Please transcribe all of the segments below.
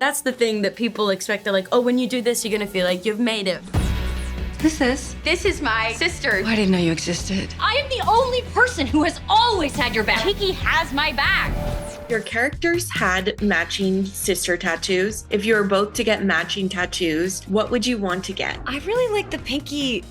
That's the thing that people expect. They're like, oh, when you do this, you're gonna feel like you've made it. Who's this? This is my sister. I didn't know you existed. I am the only person who has always had your back. Kiki has my back. Your characters had matching sister tattoos. If you were both to get matching tattoos, what would you want to get? I really like the pinky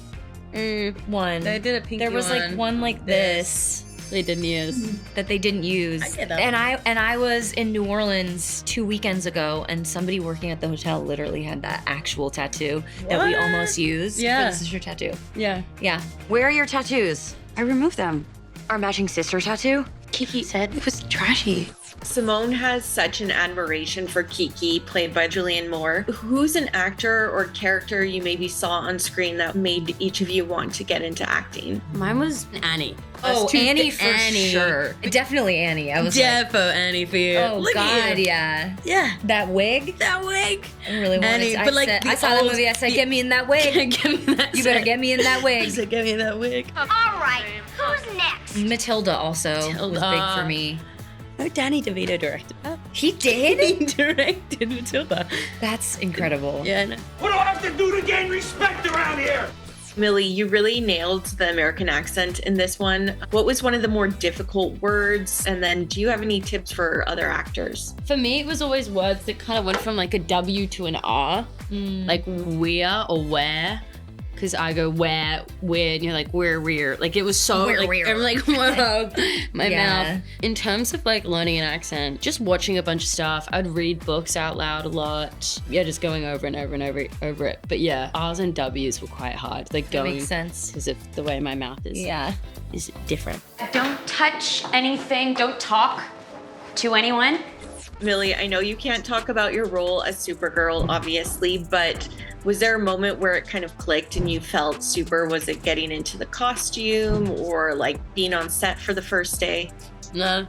one. They did a pinky There was like one like this they didn't use. that they didn't use. I get that. And I was in New Orleans 2 weekends ago, and somebody working at the hotel literally had that actual tattoo that we almost used Yeah. for the sister tattoo. Yeah. Yeah. Where are your tattoos? I removed them. Our matching sister tattoo? Kiki said It was trashy. Simone has such an admiration for Kiki, played by Julianne Moore. Who's an actor or character you maybe saw on screen that made each of you want to get into acting? Mine was Annie. Oh, Annie for Annie. sure. Definitely Annie. I was Defo Annie for you. like, oh Look God, at you. yeah. Yeah. That wig. That wig. I really wanted Annie, to. but like I saw the movie. I said, "Get me in that wig. Give me that. You better get me in that I wig." said, give me that wig. all right, who's next? Matilda also was big for me. Oh, Danny DeVito directed that. He did? He directed Matilda. That's incredible. Yeah, I know. What do I have to do to gain respect around here? Millie, you really nailed the American accent in this one. What was one of the more difficult words? And then do you have any tips for other actors? For me, it was always words that kind of went from like a W to an R, like we're or where. Because I go where, and you're like, we're. Like, it was so, Where, like, where. I'm like, whoa, my Yeah. mouth. In terms of, like, learning an accent, just watching a bunch of stuff, I'd read books out loud a lot. Yeah, just going over and over and over it. But yeah, R's and W's were quite hard. Like, That going, makes sense. because of the way my mouth is, Yeah. is different. Don't touch anything. Don't talk to anyone. Millie, I know you can't talk about your role as Supergirl, obviously, but was there a moment where it kind of clicked and you felt super? Was it getting into the costume or like being on set for the first day? No.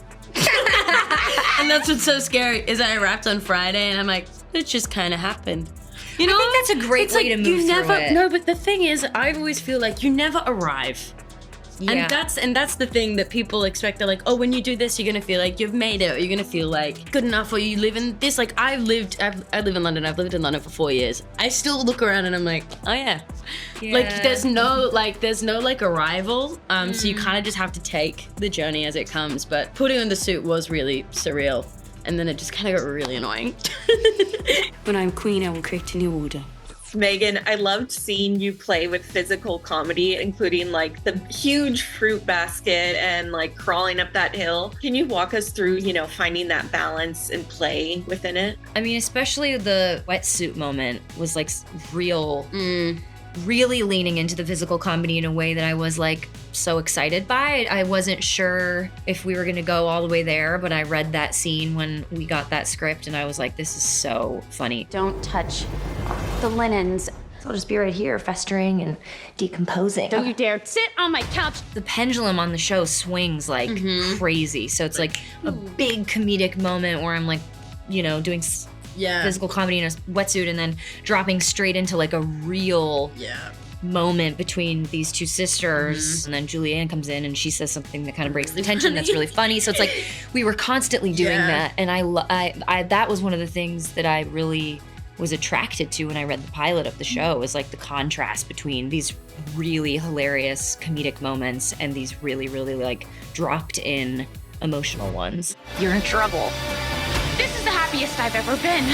And that's what's so scary, is I wrapped on Friday and I'm like, it just kind of happened. You know, I think that's a great it's way like to move you through never, it. No, but the thing is, I always feel like you never arrive. Yeah. And that's the thing that people expect. They're like, oh, when you do this, you're gonna feel like you've made it, or you're gonna feel like good enough, or you live in this. Like I live in London. I've lived in London for 4 years. I still look around and I'm like, oh yeah. Like there's no arrival. So you kind of just have to take the journey as it comes. But putting on the suit was really surreal, and then it just kind of got really annoying. When I'm queen, I will create a new order. Meghann, I loved seeing you play with physical comedy, including like the huge fruit basket and like crawling up that hill. Can you walk us through, you know, finding that balance and play within it? I mean, especially the wetsuit moment was like really leaning into the physical comedy in a way that I was like so excited by. I wasn't sure if we were gonna go all the way there, but I read that scene when we got that script and I was like, this is so funny. Don't touch the linens. I'll just be right here, festering and decomposing. Don't you dare sit on my couch. The pendulum on the show swings like crazy. So it's like a big comedic moment where I'm like, you know, doing physical comedy in a wetsuit and then dropping straight into like a real moment between these two sisters. And then Julianne comes in and she says something that kind of breaks the tension that's really funny. So it's like we were constantly doing that. And I that was one of the things that I really was attracted to when I read the pilot of the show, is like the contrast between these really hilarious comedic moments and these really, really like dropped in emotional ones. You're in trouble. This is the happiest I've ever been.